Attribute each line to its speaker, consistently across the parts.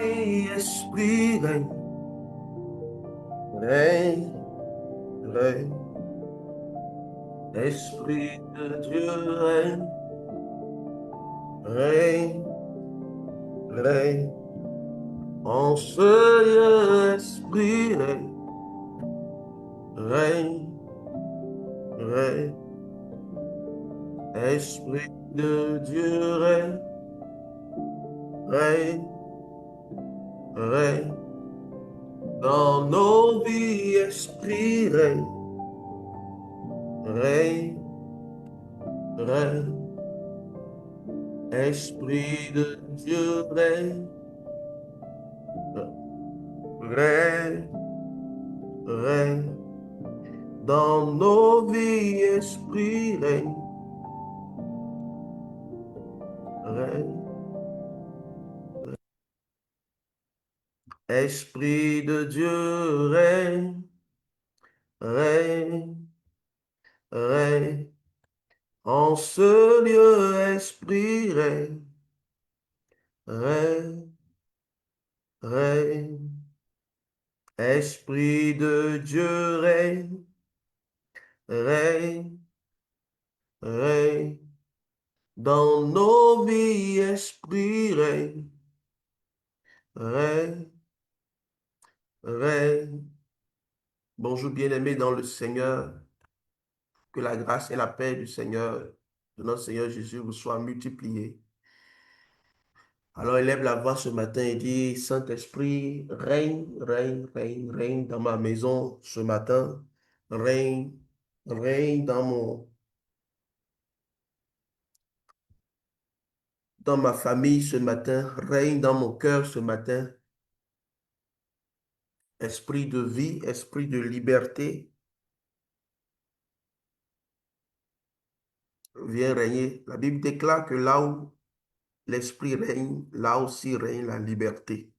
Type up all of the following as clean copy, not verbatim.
Speaker 1: Esprit, règne, règne, règne. Esprit de Dieu, règne, règne, règne. En ce lieu, esprit, règne, règne, règne. Esprit de Dieu, règne, règne, règne. Dans nos vies, esprit, règne, règne, règne. Esprit de Dieu, règne, règne, règne. Dans nos vies, esprit, règne, règne. Esprit de Dieu, règne, règne, règne. En ce lieu, esprit, règne, règne, règne. Esprit de Dieu, règne, règne, règne. Dans nos vies, esprit, règne, règne, règne. Bonjour bien-aimés dans le Seigneur. Que la grâce et la paix du Seigneur, de notre Seigneur Jésus, vous soient multipliées. Alors élève la voix ce matin et dit, Saint-Esprit, règne, règne, règne, règne dans ma maison ce matin. Règne, règne dans ma famille ce matin. Règne dans mon cœur ce matin. Esprit de vie, esprit de liberté, viens régner. La Bible déclare que là où l'Esprit règne, là aussi règne la liberté.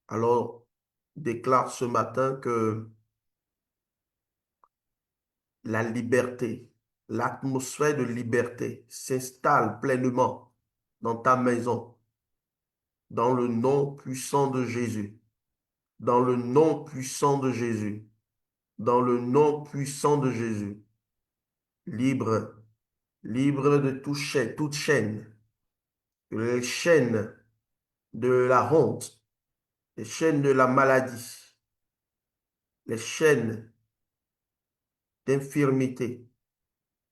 Speaker 1: Alors, déclare ce matin que la liberté, l'atmosphère de liberté s'installe pleinement dans ta maison, dans le nom puissant de Jésus, dans le nom puissant de Jésus, dans le nom puissant de Jésus. Libre, libre de toute chaîne, les chaînes de la honte, les chaînes de la maladie, les chaînes d'infirmité,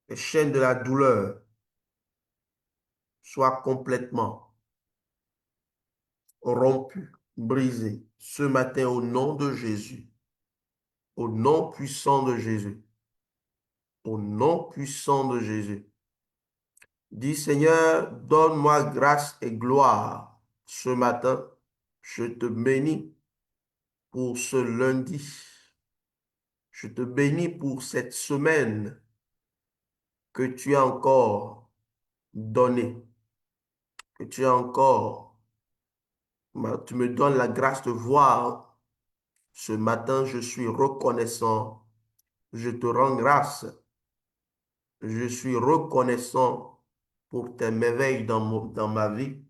Speaker 1: les chaînes de la douleur soient complètement rompues, brisées ce matin au nom de Jésus, au nom puissant de Jésus, au nom puissant de Jésus. Dis Seigneur, donne-moi grâce et gloire ce matin. Je te bénis pour ce lundi. Je te bénis pour cette semaine que tu as encore donnée, que tu as encore, tu me donnes la grâce de voir. Ce matin, je suis reconnaissant. Je te rends grâce. Je suis reconnaissant pour tes merveilles dans ma vie.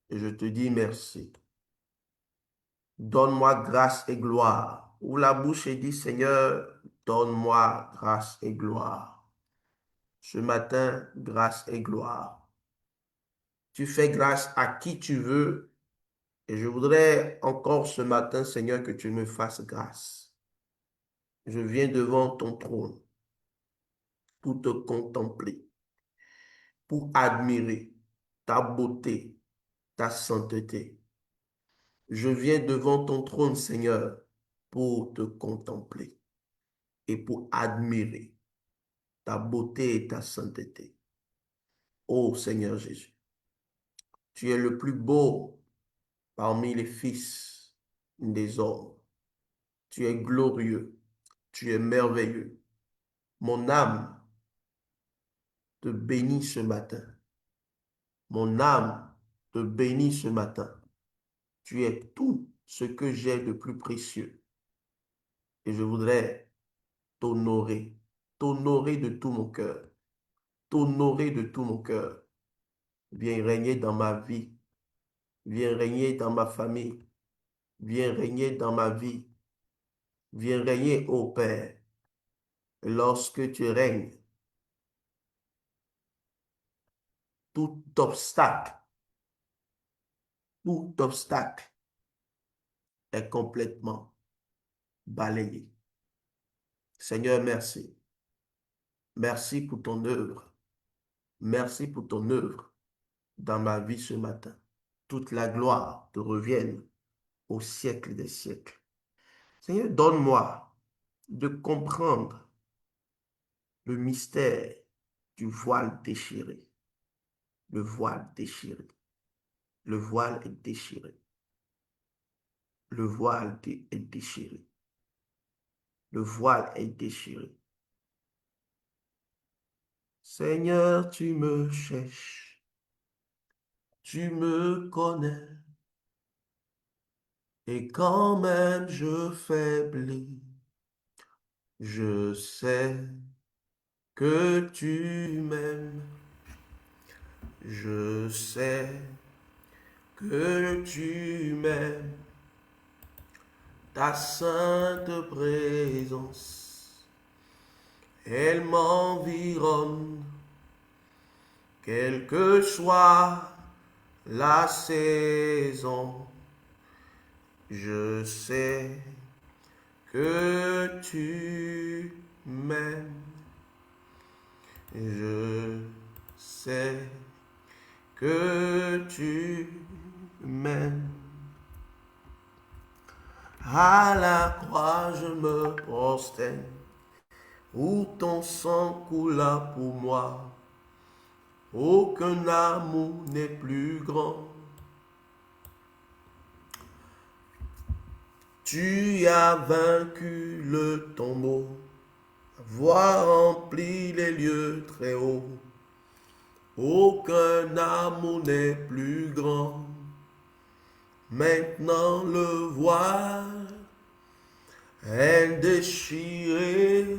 Speaker 1: Et je te dis merci. Donne-moi grâce et gloire. Ouvre la bouche et dis, Seigneur, donne-moi grâce et gloire. Ce matin, grâce et gloire. Tu fais grâce à qui tu veux. Et je voudrais encore ce matin, Seigneur, que tu me fasses grâce. Je viens devant ton trône pour te contempler, pour admirer ta beauté, ta sainteté. Je viens devant ton trône, Seigneur, pour te contempler et pour admirer ta beauté et ta sainteté. Ô Seigneur Jésus, tu es le plus beau parmi les fils des hommes. Tu es glorieux, tu es merveilleux. Mon âme te bénit ce matin. Mon âme te bénit ce matin. Tu es tout ce que j'ai de plus précieux. Et je voudrais t'honorer, t'honorer de tout mon cœur, t'honorer de tout mon cœur. Viens régner dans ma vie. Viens régner dans ma famille. Viens régner dans ma vie. Viens régner, ô Père. Et lorsque tu règnes, tout obstacle, tout obstacle est complètement balayé. Seigneur, merci. Merci pour ton œuvre. Merci pour ton œuvre dans ma vie ce matin. Toute la gloire te revienne au siècle des siècles. Seigneur, donne-moi de comprendre le mystère du voile déchiré. Le voile déchiré. Le voile est déchiré. Le voile est déchiré. Le voile est déchiré. Seigneur, tu me cherches. Tu me connais. Et quand même je faiblis, je sais que tu m'aimes. Je sais que tu m'aimes. Ta sainte présence, elle m'environne, quelle que soit la saison. Je sais que tu m'aimes. Je sais que tu m'aimes. À la croix je me prosterne, où ton sang coula pour moi. Aucun amour n'est plus grand. Tu as vaincu le tombeau, avoir rempli les lieux très hauts. Aucun amour n'est plus grand. Maintenant le voile est déchiré.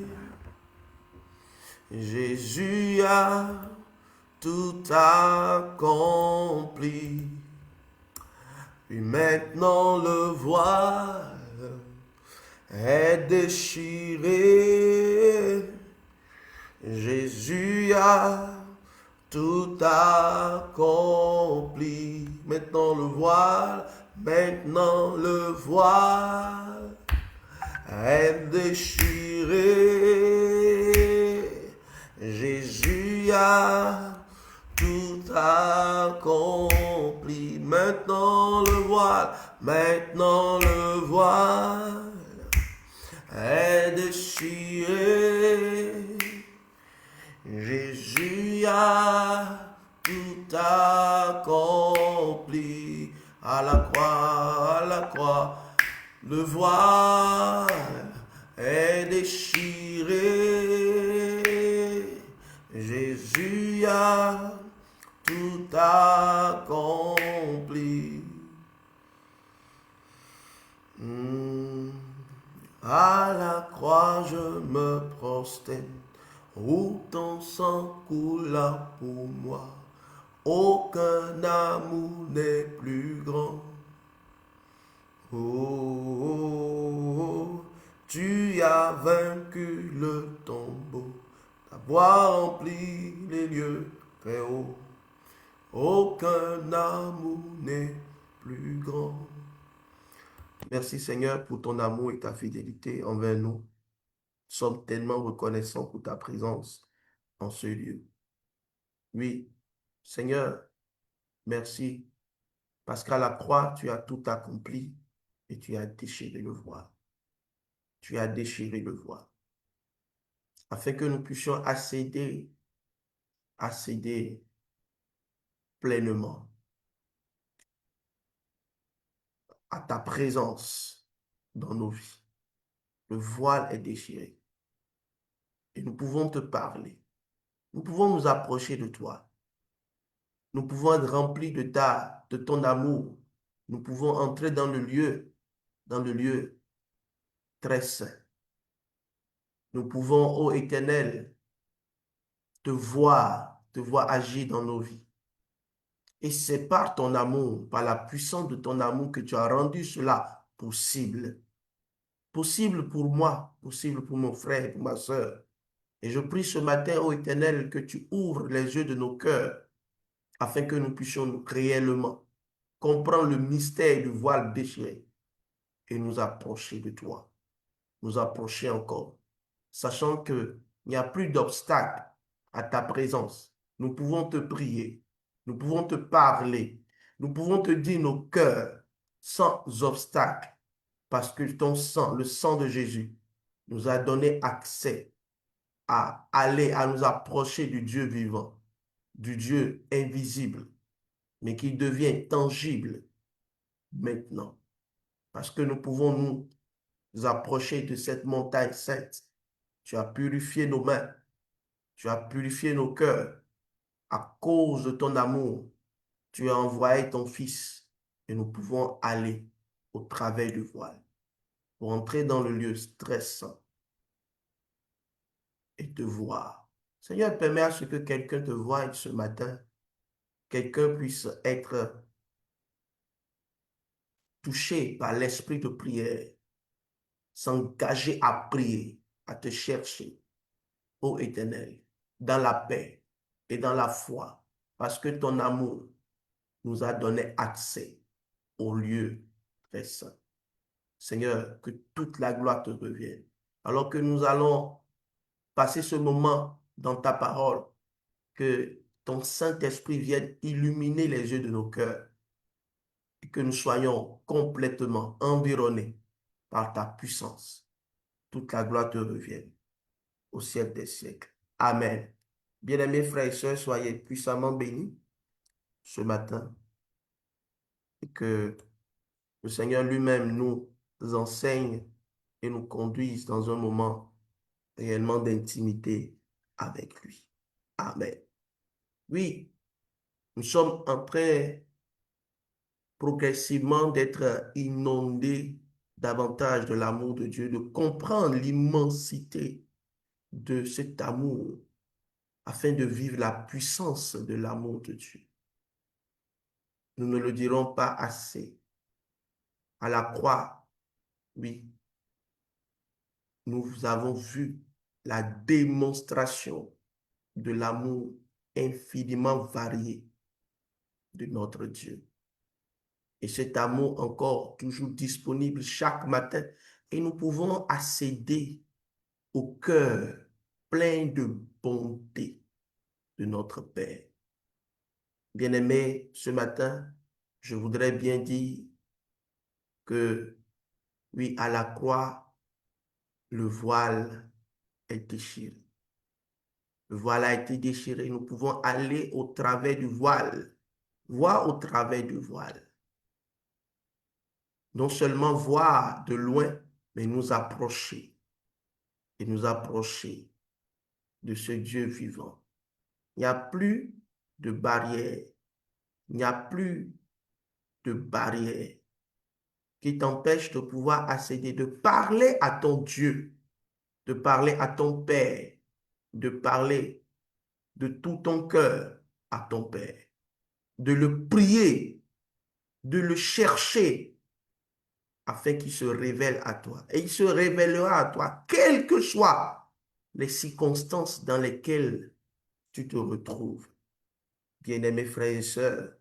Speaker 1: Jésus a tout accompli. Et maintenant le voile est déchiré. Jésus a tout accompli. Maintenant le voile est déchiré. Jésus a tout accompli. Maintenant le voile est déchiré. Jésus a tout accompli. À la croix, le voile est déchiré. Jésus a tout accompli. À la croix je me prosterne, où ton sang coula pour moi. Aucun amour n'est plus grand. Oh, tu as vaincu le tombeau, d'avoir rempli les lieux très hauts. Aucun amour n'est plus grand. Merci Seigneur pour ton amour et ta fidélité envers nous. Nous sommes tellement reconnaissants pour ta présence en ce lieu. Oui, Seigneur, merci parce qu'à la croix, tu as tout accompli et tu as déchiré le voile. Tu as déchiré le voile afin que nous puissions accéder pleinement à ta présence dans nos vies. Le voile est déchiré et nous pouvons te parler. Nous pouvons nous approcher de toi. Nous pouvons être remplis de ton amour. Nous pouvons entrer dans le lieu très saint. Nous pouvons, ô Éternel, te voir agir dans nos vies. Et c'est par ton amour, par la puissance de ton amour que tu as rendu cela possible. Possible pour moi, possible pour mon frère, pour ma soeur. Et je prie ce matin, ô Éternel, que tu ouvres les yeux de nos cœurs afin que nous puissions réellement comprendre le mystère du voile déchiré et nous approcher de toi, nous approcher encore, sachant qu'il n'y a plus d'obstacle à ta présence. Nous pouvons te prier, nous pouvons te parler, nous pouvons te dire nos cœurs sans obstacle, parce que ton sang, le sang de Jésus, nous a donné accès à aller, à nous approcher du Dieu vivant, du Dieu invisible, mais qui devient tangible maintenant. Parce que nous pouvons nous approcher de cette montagne sainte. Tu as purifié nos mains, tu as purifié nos cœurs. À cause de ton amour, tu as envoyé ton Fils et nous pouvons aller au travers du voile pour entrer dans le lieu stressant et te voir. Seigneur, permets à ce que quelqu'un te voie ce matin, quelqu'un puisse être touché par l'esprit de prière, s'engager à prier, à te chercher, ô Éternel, dans la paix et dans la foi, parce que ton amour nous a donné accès au lieu très saint. Seigneur, que toute la gloire te revienne. Alors que nous allons passer ce moment dans ta parole, que ton Saint-Esprit vienne illuminer les yeux de nos cœurs et que nous soyons complètement environnés par ta puissance. Toute la gloire te revienne au siècle des siècles. Amen. Bien-aimés frères et sœurs, soyez puissamment bénis ce matin et que le Seigneur lui-même nous enseigne et nous conduise dans un moment réellement d'intimité avec lui. Amen. Oui, nous sommes en train progressivement d'être inondés davantage de l'amour de Dieu, de comprendre l'immensité de cet amour afin de vivre la puissance de l'amour de Dieu. Nous ne le dirons pas assez. À la croix, oui, nous avons vu la démonstration de l'amour infiniment varié de notre Dieu. Et cet amour encore toujours disponible chaque matin. Et nous pouvons accéder au cœur plein de bonté de notre Père. Bien-aimé, ce matin, je voudrais bien dire que, oui, à la croix, le voile est déchiré. Le voile a été déchiré. Nous pouvons aller au travers du voile, voir au travers du voile. Non seulement voir de loin, mais nous approcher et nous approcher de ce Dieu vivant. Il n'y a plus de barrière. Il n'y a plus de barrière qui t'empêche de pouvoir accéder, de parler à ton Dieu, de parler à ton Père, de parler de tout ton cœur à ton Père, de le prier, de le chercher afin qu'il se révèle à toi. Et il se révélera à toi, quelles que soient les circonstances dans lesquelles tu te retrouves. Bien-aimés frères et sœurs,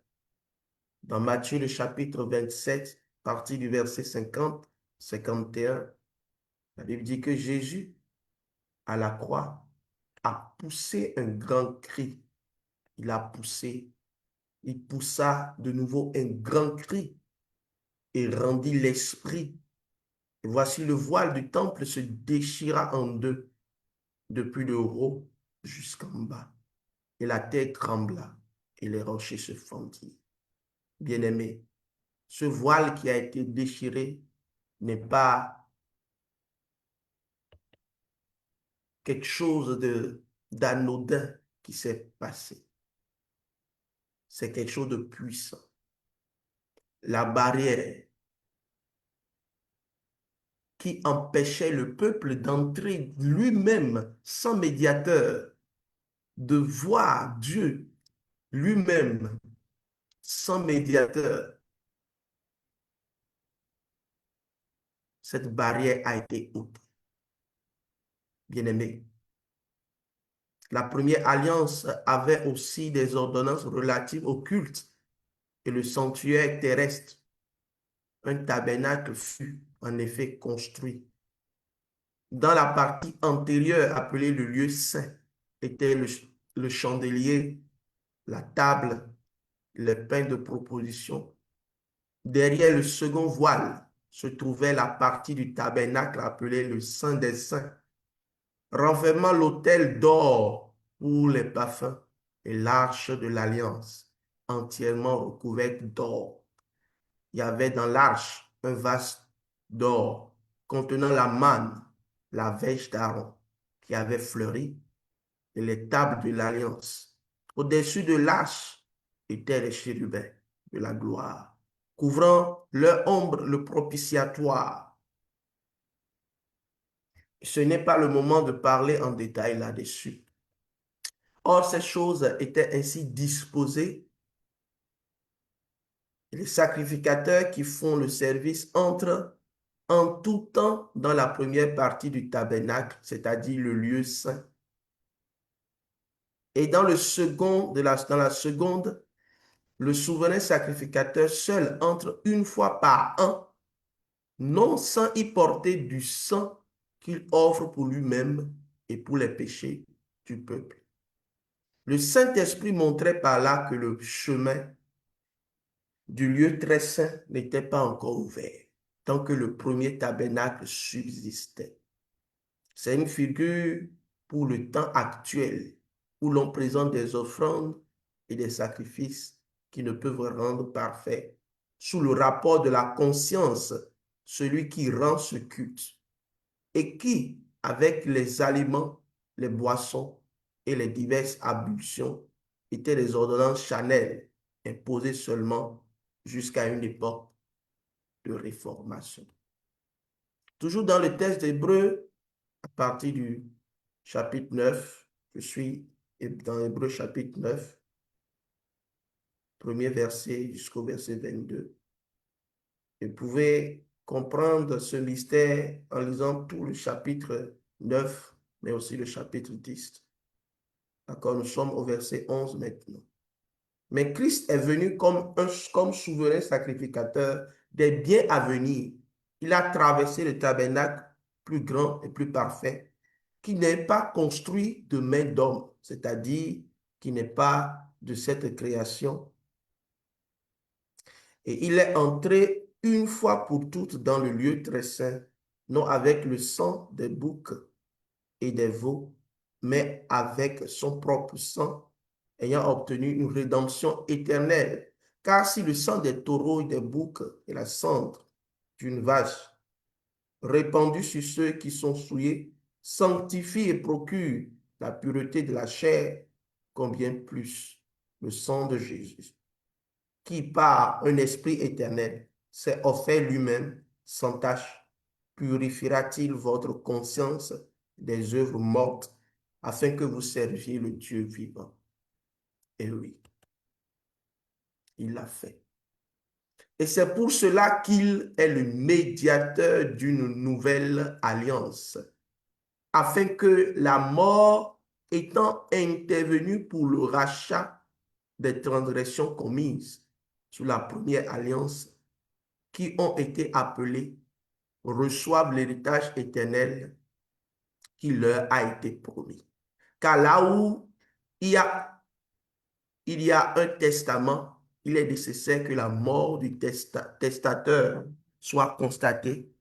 Speaker 1: dans Matthieu le chapitre 27, partie du verset 50, 51, la Bible dit que Jésus, à la croix, a poussé un grand cri. Il a poussé, il poussa de nouveau un grand cri et rendit l'esprit. Et voici le voile du temple se déchira en deux, depuis le haut jusqu'en bas. Et la terre trembla et les rochers se fendirent. Bien-aimés, ce voile qui a été déchiré n'est pas quelque chose d'anodin qui s'est passé. C'est quelque chose de puissant. La barrière qui empêchait le peuple d'entrer lui-même sans médiateur, de voir Dieu lui-même sans médiateur, cette barrière a été ôtée. Bien-aimé, la première alliance avait aussi des ordonnances relatives au culte et le sanctuaire terrestre. Un tabernacle fut en effet construit. Dans la partie antérieure, appelée le lieu saint, était le chandelier, la table, le pain de proposition. Derrière le second voile se trouvait la partie du tabernacle appelée le Saint des Saints, renfermant l'autel d'or pour les parfums et l'arche de l'alliance, entièrement recouverte d'or. Il y avait dans l'arche un vase d'or contenant la manne, la verge d'Aaron qui avait fleuri, et les tables de l'alliance. Au-dessus de l'arche étaient les chérubins de la gloire, couvrant leur ombre le propitiatoire. Ce n'est pas le moment de parler en détail là-dessus. Or, ces choses étaient ainsi disposées. Les sacrificateurs qui font le service entrent en tout temps dans la première partie du tabernacle, c'est-à-dire le lieu saint. Et dans la seconde, le souverain sacrificateur seul entre une fois par an, non sans y porter du sang qu'il offre pour lui-même et pour les péchés du peuple. Le Saint-Esprit montrait par là que le chemin du lieu très saint n'était pas encore ouvert, tant que le premier tabernacle subsistait. C'est une figure pour le temps actuel où l'on présente des offrandes et des sacrifices qui ne peuvent rendre parfait. Sous le rapport de la conscience, celui qui rend ce culte et qui, avec les aliments, les boissons et les diverses ablutions, étaient des ordonnances charnelles imposées seulement jusqu'à une époque de réformation. Toujours dans le texte d'Hébreu, à partir du chapitre 9, je suis dans Hébreu chapitre 9, premier verset jusqu'au verset 22. Vous pouvez comprendre ce mystère en lisant tout le chapitre 9, mais aussi le chapitre 10. D'accord, nous sommes au verset 11 maintenant. Mais Christ est venu comme souverain sacrificateur des biens à venir. Il a traversé le tabernacle plus grand et plus parfait, qui n'est pas construit de main d'homme, c'est-à-dire qui n'est pas de cette création. Et il est entré une fois pour toutes dans le lieu très saint, non avec le sang des boucs et des veaux, mais avec son propre sang, ayant obtenu une rédemption éternelle. Car si le sang des taureaux et des boucs et la cendre d'une vache répandue sur ceux qui sont souillés sanctifie et procure la pureté de la chair, combien plus le sang de Jésus, qui par un esprit éternel s'est offert lui-même sans tache, purifiera-t-il votre conscience des œuvres mortes afin que vous serviez le Dieu vivant? Et oui, il l'a fait. Et c'est pour cela qu'il est le médiateur d'une nouvelle alliance, afin que la mort étant intervenue pour le rachat des transgressions commises sous la première alliance, qui ont été appelés reçoivent l'héritage éternel qui leur a été promis. Car là où il y a un testament, il est nécessaire que la mort du testateur soit constatée.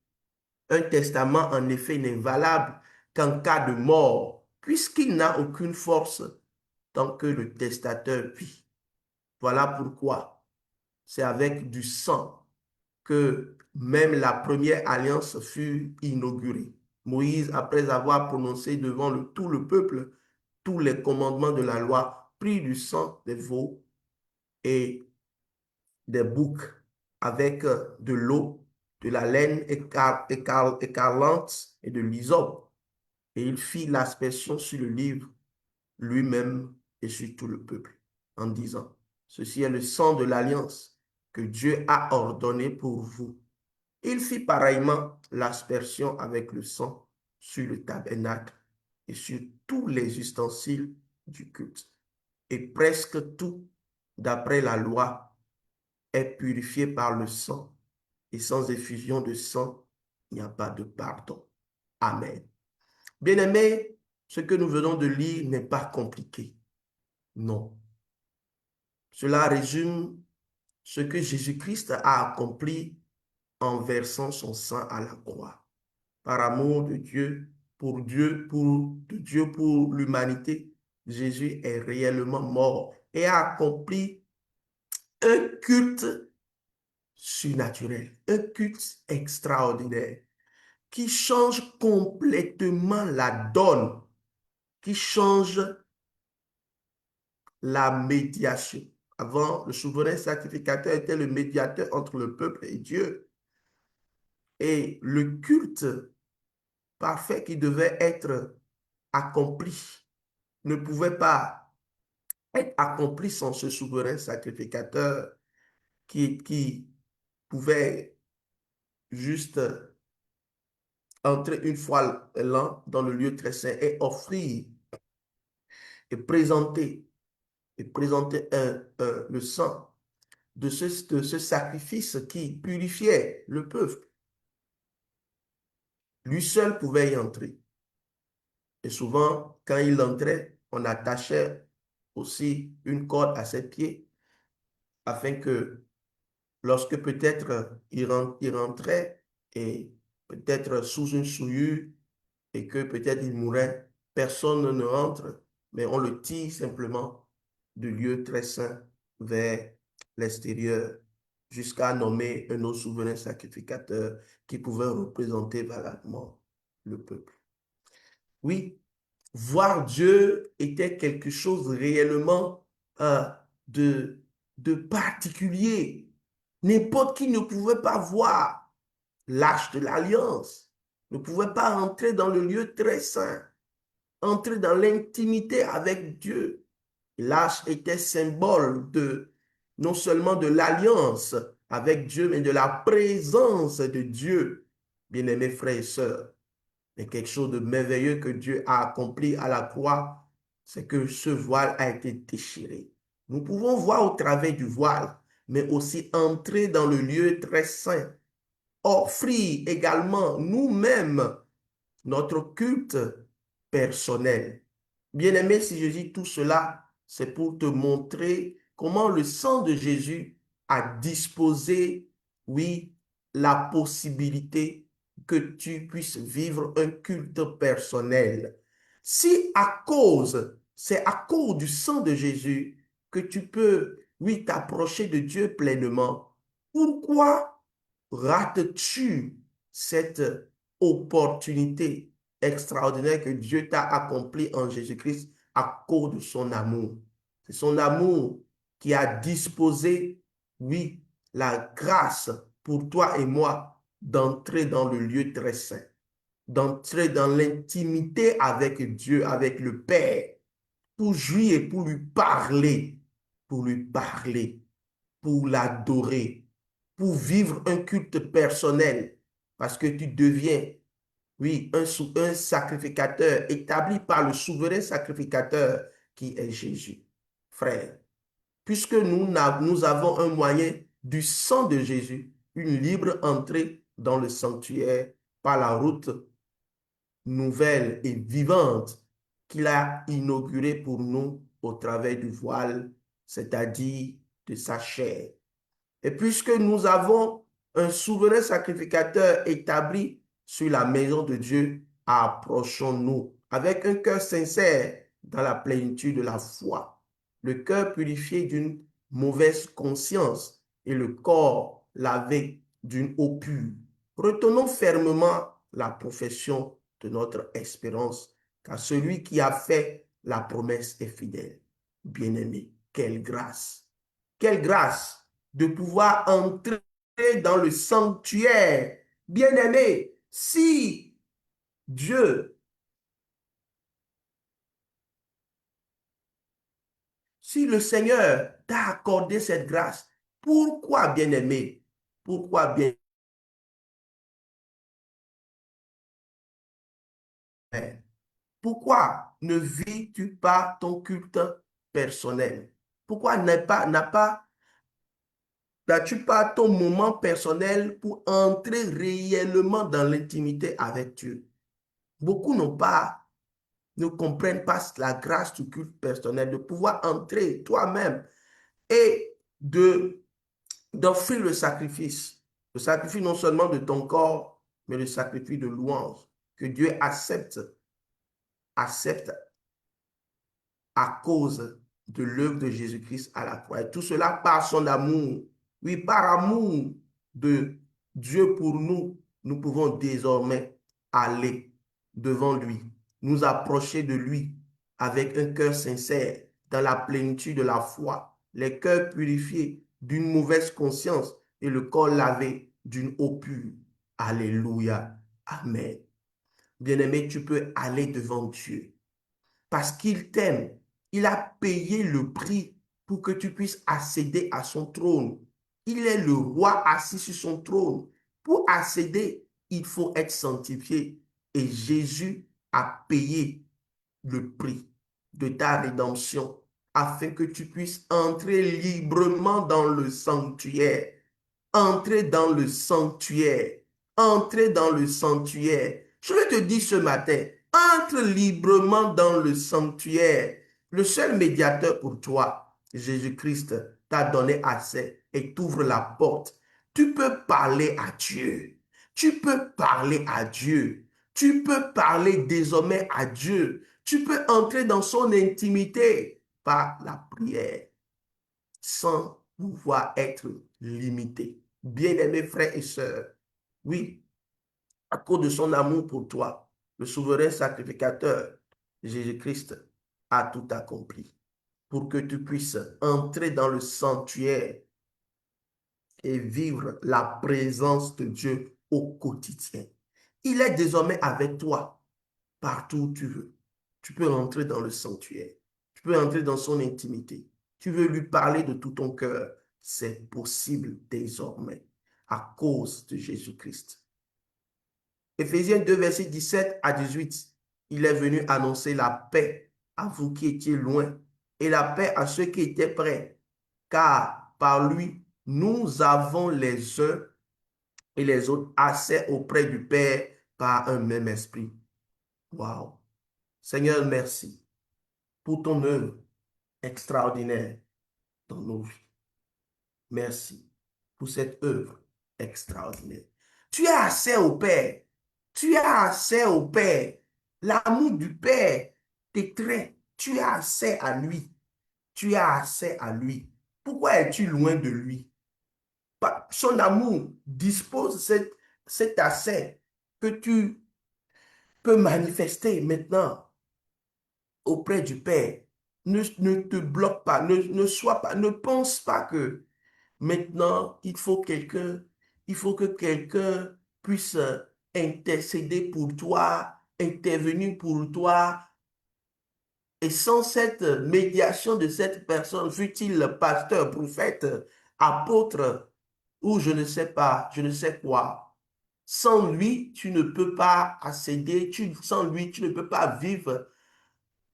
Speaker 1: Un testament, en effet, n'est valable qu'en cas de mort, puisqu'il n'a aucune force tant que le testateur vit. Voilà pourquoi c'est avec du sang que même la première alliance fut inaugurée. Moïse, après avoir prononcé devant tout le peuple tous les commandements de la loi, prit du sang des veaux et des boucs avec de l'eau, de la laine écarlate et de l'hysope. Et il fit l'aspersion sur le livre lui-même et sur tout le peuple, en disant, Ceci est le sang de l'alliance que Dieu a ordonné pour vous. Il fit pareillement l'aspersion avec le sang sur le tabernacle et sur tous les ustensiles du culte. Et presque tout, d'après la loi, est purifié par le sang, et sans effusion de sang, il n'y a pas de pardon. Amen. Bien-aimés, ce que nous venons de lire n'est pas compliqué. Non. Cela résume ce que Jésus-Christ a accompli en versant son sang à la croix. Par amour de Dieu, de Dieu pour l'humanité, Jésus est réellement mort et a accompli un culte surnaturel, un culte extraordinaire qui change complètement la donne, qui change la médiation. Avant, le souverain sacrificateur était le médiateur entre le peuple et Dieu. Et le culte parfait qui devait être accompli ne pouvait pas être accompli sans ce souverain sacrificateur qui pouvait juste entrer une fois l'an dans le lieu très saint et offrir et présenter le sang de ce sacrifice qui purifiait le peuple. Lui seul pouvait y entrer. Et souvent, quand il entrait, on attachait aussi une corde à ses pieds afin que lorsque peut-être il rentrait et peut-être sous une souillure et que peut-être il mourait, personne ne rentre, mais on le tire simplement du lieu très saint vers l'extérieur jusqu'à nommer un autre souverain sacrificateur qui pouvait représenter valablement le peuple. Oui, voir Dieu était quelque chose réellement euh, de, de particulier. N'importe qui ne pouvait pas voir l'arche de l'alliance, ne pouvait pas entrer dans le lieu très saint, entrer dans l'intimité avec Dieu. L'arche était symbole de non seulement de l'alliance avec Dieu, mais de la présence de Dieu. Bien-aimés frères et sœurs, mais quelque chose de merveilleux que Dieu a accompli à la croix, c'est que ce voile a été déchiré. Nous pouvons voir au travers du voile, mais aussi entrer dans le lieu très saint, offrir également nous-mêmes notre culte personnel. Bien-aimé, si je dis tout cela, c'est pour te montrer comment le sang de Jésus a disposé, oui, la possibilité que tu puisses vivre un culte personnel. Si c'est à cause du sang de Jésus que tu peux, oui, t'approcher de Dieu pleinement, pourquoi rates-tu cette opportunité extraordinaire que Dieu t'a accomplie en Jésus-Christ à cause de son amour? C'est son amour qui a disposé, oui, la grâce pour toi et moi d'entrer dans le lieu très saint, d'entrer dans l'intimité avec Dieu, avec le Père, pour jouir et pour lui parler, pour l'adorer, pour vivre un culte personnel, parce que tu deviens, oui, un sacrificateur établi par le souverain sacrificateur qui est Jésus. Frère, puisque nous avons un moyen du sang de Jésus, une libre entrée dans le sanctuaire par la route nouvelle et vivante qu'il a inaugurée pour nous au travers du voile, c'est-à-dire de sa chair. Et puisque nous avons un souverain sacrificateur établi sur la maison de Dieu, approchons-nous avec un cœur sincère dans la plénitude de la foi, le cœur purifié d'une mauvaise conscience et le corps lavé d'une eau pure. Retenons fermement la profession de notre espérance, car celui qui a fait la promesse est fidèle. Bien-aimé, quelle grâce de pouvoir entrer dans le sanctuaire. Bien-aimé, si Dieu, Si le Seigneur t'a accordé cette grâce, pourquoi, bien-aimé, pourquoi bien pourquoi ne vis-tu pas ton culte personnel? Pourquoi n'as-tu pas ton moment personnel pour entrer réellement dans l'intimité avec Dieu? Beaucoup ne comprennent pas la grâce du culte personnel, de pouvoir entrer toi-même et d'offrir le sacrifice. Le sacrifice non seulement de ton corps, mais le sacrifice de louange que Dieu accepte à cause de l'œuvre de Jésus-Christ à la croix. Et tout cela par son amour. Oui, par amour de Dieu pour nous, nous pouvons désormais aller devant lui, nous approcher de lui avec un cœur sincère, dans la plénitude de la foi, les cœurs purifiés d'une mauvaise conscience et le corps lavé d'une eau pure. Alléluia. Amen. Bien-aimé, tu peux aller devant Dieu parce qu'il t'aime. Il a payé le prix pour que tu puisses accéder à son trône. Il est le roi assis sur son trône. Pour accéder, il faut être sanctifié. Et Jésus a payé le prix de ta rédemption afin que tu puisses entrer librement dans le sanctuaire. Entrez dans le sanctuaire. Entrez dans le sanctuaire. Je vais te dire ce matin, entre librement dans le sanctuaire. Le seul médiateur pour toi, Jésus-Christ, t'a donné accès et t'ouvre la porte. Tu peux parler à Dieu. Tu peux parler à Dieu. Tu peux parler désormais à Dieu. Tu peux entrer dans son intimité par la prière sans pouvoir être limité. Bien-aimés frères et sœurs, oui, à cause de son amour pour toi, le souverain sacrificateur, Jésus-Christ, a tout accompli pour que tu puisses entrer dans le sanctuaire et vivre la présence de Dieu au quotidien. Il est désormais avec toi partout où tu veux. Tu peux entrer dans le sanctuaire. Tu peux entrer dans son intimité. Tu veux lui parler de tout ton cœur. C'est possible désormais à cause de Jésus-Christ. Éphésiens 2, versets 17 à 18. Il est venu annoncer la paix à vous qui étiez loin et la paix à ceux qui étaient près. Car par lui, nous avons les uns et les autres accès auprès du Père par un même esprit. Waouh! Seigneur, merci pour ton œuvre extraordinaire dans nos vies. Merci pour cette œuvre extraordinaire. Tu as accès au Père. Tu as accès au Père. L'amour du Père t'étreint. Tu as accès à lui. Tu as accès à lui. Pourquoi es-tu loin de lui? Son amour dispose cet accès que tu peux manifester maintenant auprès du Père. Ne te bloque pas, ne pense pas que maintenant il faut que quelqu'un puisse intercéder pour toi, intervenir pour toi. Et sans cette médiation de cette personne, fût-il pasteur, prophète, apôtre, ou je ne sais pas, je ne sais quoi, sans lui, tu ne peux pas accéder, sans lui, tu ne peux pas vivre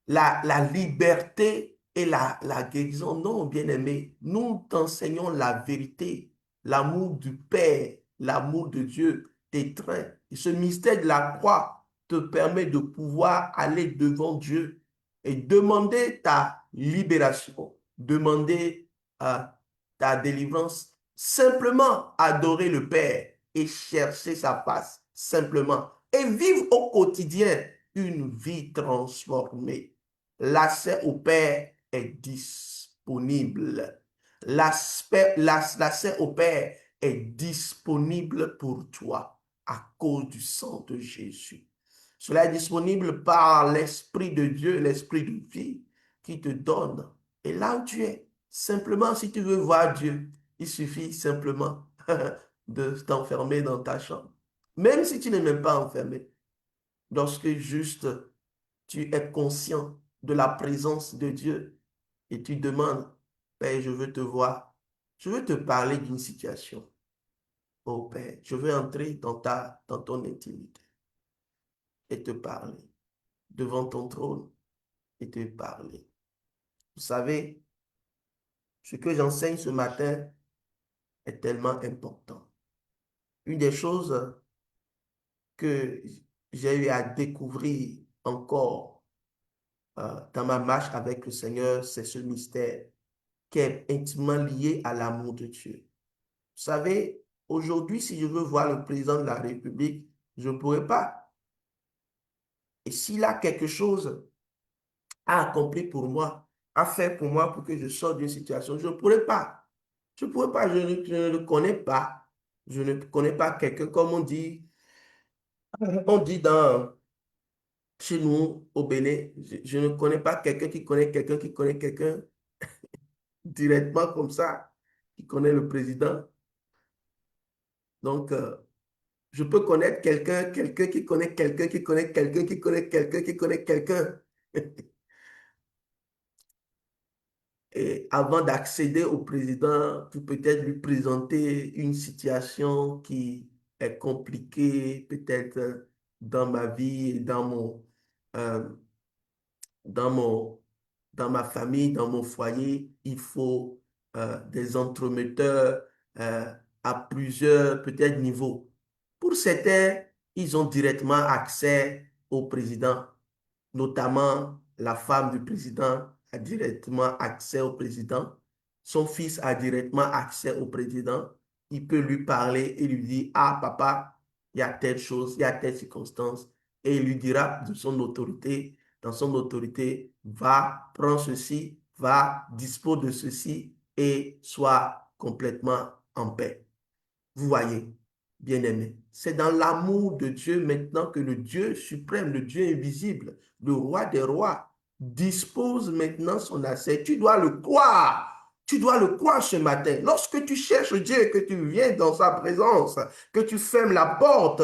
Speaker 1: la liberté et la guérison. Non, bien-aimé, nous t'enseignons la vérité, l'amour du Père, l'amour de Dieu t'étreint. Et ce mystère de la croix te permet de pouvoir aller devant Dieu et demander ta libération, demander ta délivrance, simplement adorer le Père et chercher sa face, simplement, et vivre au quotidien une vie transformée. L'accès au Père est disponible. L'accès au Père est disponible pour toi à cause du sang de Jésus. Cela est disponible par l'Esprit de Dieu, l'Esprit de vie qui te donne. Et là où tu es, simplement si tu veux voir Dieu, il suffit simplement de t'enfermer dans ta chambre. Même si tu n'es même pas enfermé, lorsque juste tu es conscient de la présence de Dieu, et tu demandes, Père, je veux te voir, je veux te parler d'une situation. Oh Père, je veux entrer dans ton intimité et te parler devant ton trône et te parler. Vous savez, ce que j'enseigne ce matin est tellement important. Une des choses que j'ai eu à découvrir encore dans ma marche avec le Seigneur, c'est ce mystère qui est intimement lié à l'amour de Dieu. Vous savez, aujourd'hui, si je veux voir le président de la République, je ne pourrais pas. Et s'il a quelque chose à accomplir pour moi, à faire pour moi pour que je sorte d'une situation, je ne pourrais pas. Je ne pourrais pas, je ne le connais pas. Je ne connais pas quelqu'un, comme on dit chez nous au Bénin, je ne connais pas quelqu'un qui connaît quelqu'un qui connaît quelqu'un directement comme ça, qui connaît le président. Donc, je peux connaître quelqu'un, quelqu'un qui connaît quelqu'un qui connaît quelqu'un qui connaît quelqu'un qui connaît quelqu'un. Et avant d'accéder au président, pour peut-être lui présenter une situation qui est compliquée, peut-être dans ma vie, euh, dans mon, dans ma famille, dans mon foyer, il faut des entremetteurs à plusieurs peut-être niveaux. Pour certains, ils ont directement accès au président, notamment la femme du président a directement accès au président, son fils a directement accès au président, il peut lui parler et lui dire, ah papa, il y a telle chose, il y a telle circonstance, et il lui dira de son autorité, dans son autorité, va, prends ceci, va, dispose de ceci et sois complètement en paix. Vous voyez, bien-aimé, c'est dans l'amour de Dieu maintenant que le Dieu suprême, le Dieu invisible, le roi des rois, dispose maintenant son accès. Tu dois le croire. Tu dois le croire ce matin. Lorsque tu cherches Dieu et que tu viens dans sa présence, que tu fermes la porte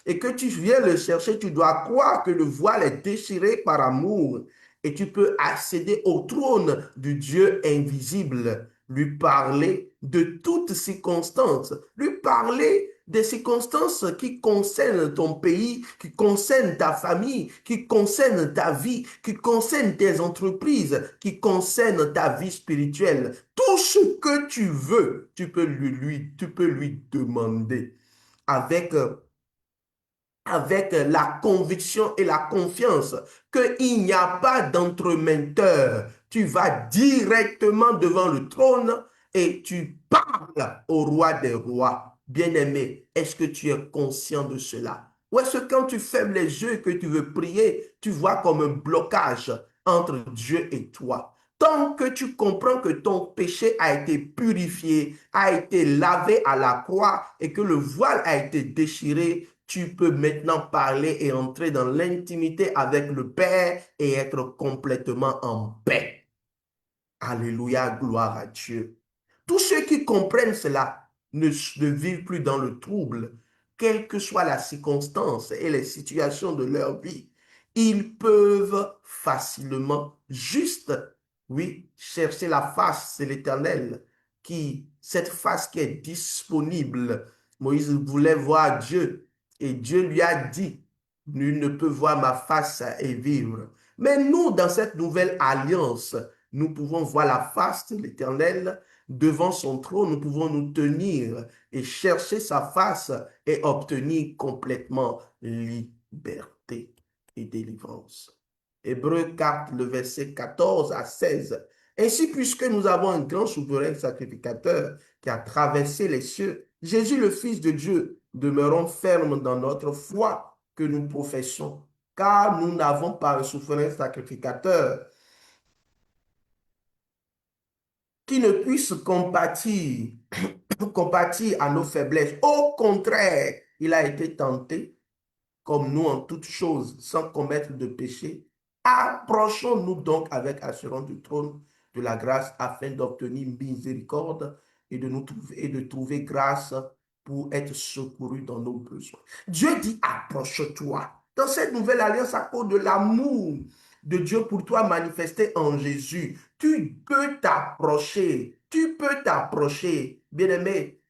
Speaker 1: et que tu viens le chercher, tu dois croire que le voile est déchiré par amour et tu peux accéder au trône du Dieu invisible, lui parler de toutes circonstances, lui parler des circonstances qui concernent ton pays, qui concernent ta famille, qui concernent ta vie, qui concernent tes entreprises, qui concernent ta vie spirituelle. Tout ce que tu veux, tu peux lui demander avec la conviction et la confiance qu'il n'y a pas d'entremetteur. Tu vas directement devant le trône et tu parles au roi des rois. Bien-aimé, est-ce que tu es conscient de cela? Ou est-ce que quand tu fermes les yeux et que tu veux prier, tu vois comme un blocage entre Dieu et toi? Tant que tu comprends que ton péché a été purifié, a été lavé à la croix et que le voile a été déchiré, tu peux maintenant parler et entrer dans l'intimité avec le Père et être complètement en paix. Alléluia, gloire à Dieu. Tous ceux qui comprennent cela ne vivent plus dans le trouble, quelle que soit la circonstance et les situations de leur vie. Ils peuvent facilement, juste, oui, chercher la face de l'Éternel, cette face qui est disponible. Moïse voulait voir Dieu et Dieu lui a dit, nul ne peut voir ma face et vivre. Mais nous, dans cette nouvelle alliance, nous pouvons voir la face de l'Éternel devant son trône, nous pouvons nous tenir et chercher sa face et obtenir complètement liberté et délivrance. Hébreux 4, le verset 14 à 16. Ainsi, puisque nous avons un grand souverain sacrificateur qui a traversé les cieux, Jésus le Fils de Dieu, demeurons fermes dans notre foi que nous professons, car nous n'avons pas un souverain sacrificateur qui ne puisse compatir à nos faiblesses. Au contraire, il a été tenté comme nous en toutes choses, sans commettre de péché. Approchons-nous donc avec assurance du trône de la grâce afin d'obtenir miséricorde et de trouver grâce pour être secouru dans nos besoins. Dieu dit, approche-toi. Dans cette nouvelle alliance, à cause de l'amour de Dieu pour toi manifesté en Jésus, Tu peux t'approcher. Tu peux t'approcher. Bien-aimé,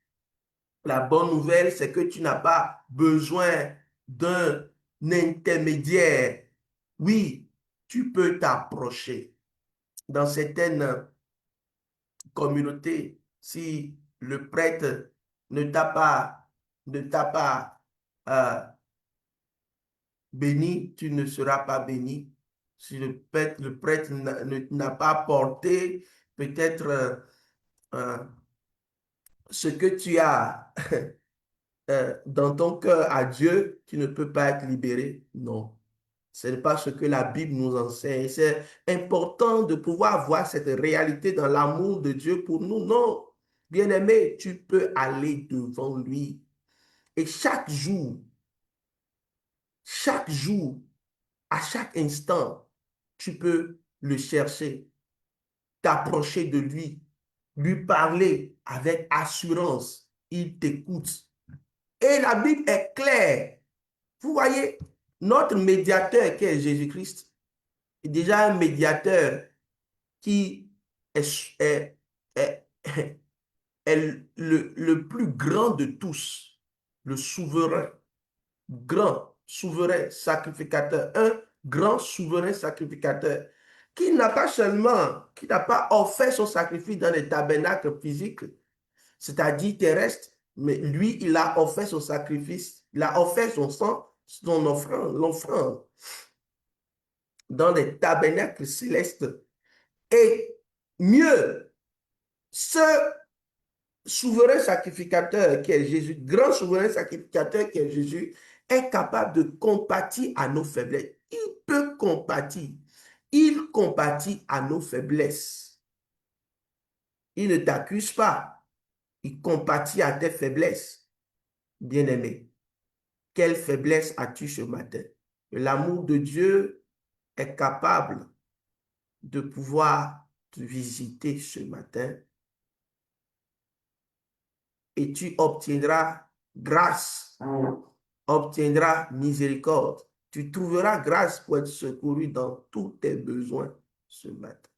Speaker 1: la bonne nouvelle, c'est que tu n'as pas besoin d'un intermédiaire. Oui, tu peux t'approcher. Dans certaines communautés, si le prêtre ne t'a pas euh, béni, tu ne seras pas béni. Si le prêtre n'a pas porté peut-être euh, ce que tu as dans ton cœur à Dieu, tu ne peux pas être libéré. Non. Ce n'est pas ce que la Bible nous enseigne. C'est important de pouvoir voir cette réalité dans l'amour de Dieu pour nous. Non. Bien-aimé, tu peux aller devant lui. Et chaque jour, à chaque instant, tu peux le chercher, t'approcher de lui parler avec assurance. Il t'écoute. Et la Bible est claire. Vous voyez, notre médiateur qui est Jésus-Christ est déjà un médiateur qui est, est, est le plus grand de tous, le souverain, grand, souverain, sacrificateur, un grand souverain sacrificateur, qui n'a pas offert son sacrifice dans les tabernacles physiques, c'est-à-dire terrestres, mais lui, il a offert son sacrifice, il a offert son sang, son offrande, l'offrande dans les tabernacles célestes. Et mieux, ce souverain sacrificateur qui est Jésus, grand souverain sacrificateur qui est Jésus, est capable de compatir à nos faiblesses. Il peut compatir. Il compatit à nos faiblesses. Il ne t'accuse pas. Il compatit à tes faiblesses. Bien-aimé, quelle faiblesse as-tu ce matin? L'amour de Dieu est capable de pouvoir te visiter ce matin et tu obtiendras grâce, obtiendras miséricorde. Tu trouveras grâce pour être secouru dans tous tes besoins ce matin.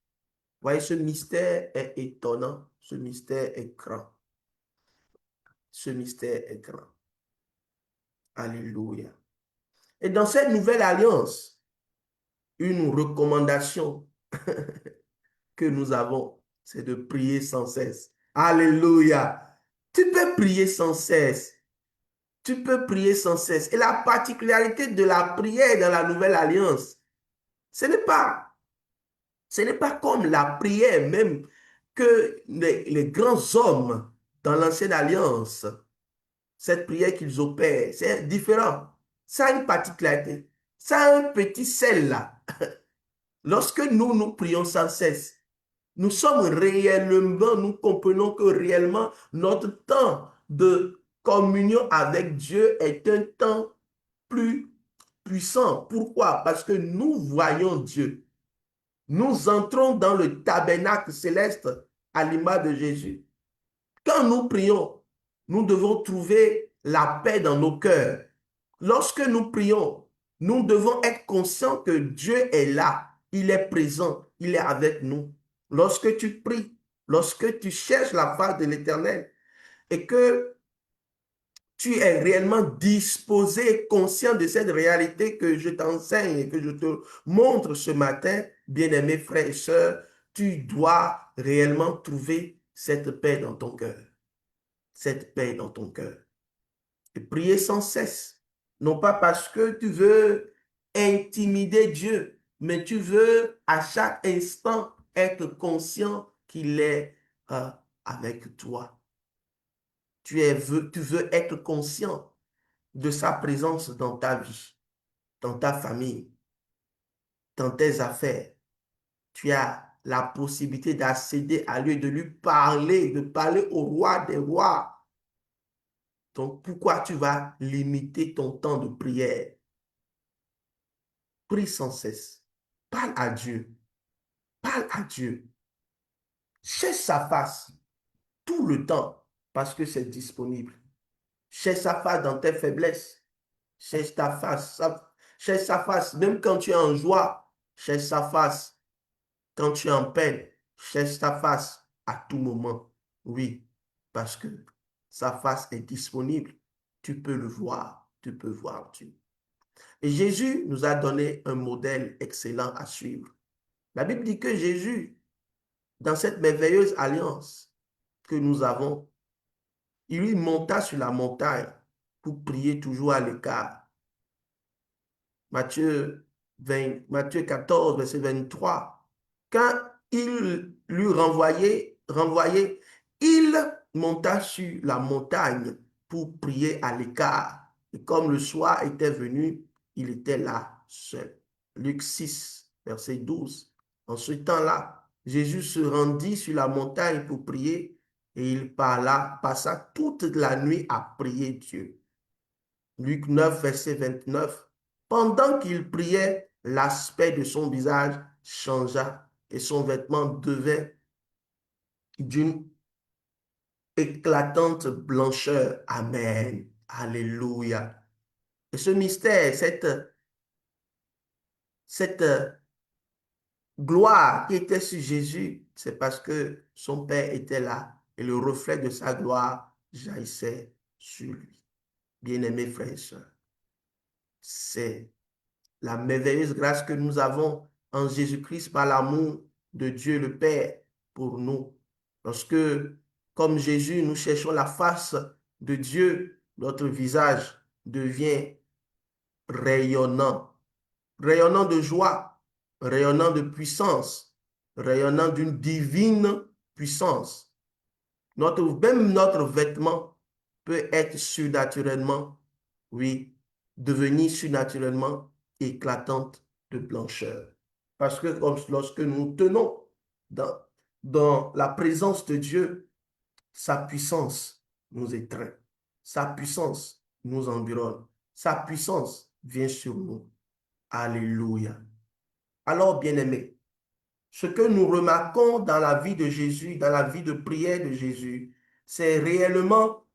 Speaker 1: Voyez, ce mystère est étonnant, ce mystère est grand. Ce mystère est grand. Alléluia. Et dans cette nouvelle alliance, une recommandation que nous avons, c'est de prier sans cesse. Alléluia. Tu peux prier sans cesse. Tu peux prier sans cesse. Et la particularité de la prière dans la nouvelle alliance, ce n'est pas, ce n'est pas comme la prière même que les grands hommes dans l'ancienne alliance, cette prière qu'ils opèrent, c'est différent. Ça a une particularité. Ça a un petit sel là. Lorsque nous prions sans cesse, nous comprenons que réellement notre temps de communion avec Dieu est un temps plus puissant. Pourquoi? Parce que nous voyons Dieu. Nous entrons dans le tabernacle céleste à l'image de Jésus. Quand nous prions, nous devons trouver la paix dans nos cœurs. Lorsque nous prions, nous devons être conscients que Dieu est là, il est présent, il est avec nous. Lorsque tu pries, lorsque tu cherches la face de l'Éternel et que tu es réellement disposé, conscient de cette réalité que je t'enseigne et que je te montre ce matin, bien-aimés frères et sœurs, tu dois réellement trouver cette paix dans ton cœur. Cette paix dans ton cœur. Et prier sans cesse. Non pas parce que tu veux intimider Dieu, mais tu veux à chaque instant être conscient qu'il est avec toi. Tu veux être conscient de sa présence dans ta vie, dans ta famille, dans tes affaires. Tu as la possibilité d'accéder à lui, de lui parler, de parler au roi des rois. Donc, pourquoi tu vas limiter ton temps de prière? Prie sans cesse. Parle à Dieu. Parle à Dieu. Cherche sa face tout le temps parce que c'est disponible. Cherche sa face dans tes faiblesses. Cherche ta face. Cherche sa face même quand tu es en joie. Cherche sa face quand tu es en peine. cherche sa face à tout moment. Oui, parce que sa face est disponible. Tu peux le voir, tu peux voir Dieu. Et Jésus nous a donné un modèle excellent à suivre. La Bible dit que Jésus, dans cette merveilleuse alliance que nous avons, il lui monta sur la montagne pour prier toujours à l'écart. Matthieu 14, verset 23. Quand il lui renvoyait, il monta sur la montagne pour prier à l'écart. Et comme le soir était venu, il était là seul. Luc 6, verset 12. En ce temps-là, Jésus se rendit sur la montagne pour prier et il passa toute la nuit à prier Dieu. Luc 9, verset 29. Pendant qu'il priait, l'aspect de son visage changea et son vêtement devint d'une éclatante blancheur. Amen. Alléluia. Et ce mystère, cette gloire qui était sur Jésus, c'est parce que son Père était là et le reflet de sa gloire jaillissait sur lui. Bien-aimés frères et sœurs, c'est la merveilleuse grâce que nous avons en Jésus-Christ par l'amour de Dieu le Père pour nous. Lorsque, comme Jésus, nous cherchons la face de Dieu, notre visage devient rayonnant, rayonnant de joie, rayonnant de puissance, rayonnant d'une divine puissance. Même notre vêtement peut être surnaturellement, oui, devenir surnaturellement éclatante de blancheur. Parce que lorsque nous tenons dans la présence de Dieu, sa puissance nous étreint, sa puissance nous environne, sa puissance vient sur nous. Alléluia. Alors, bien-aimés, ce que nous remarquons dans la vie de Jésus, dans la vie de prière de Jésus, c'est réellement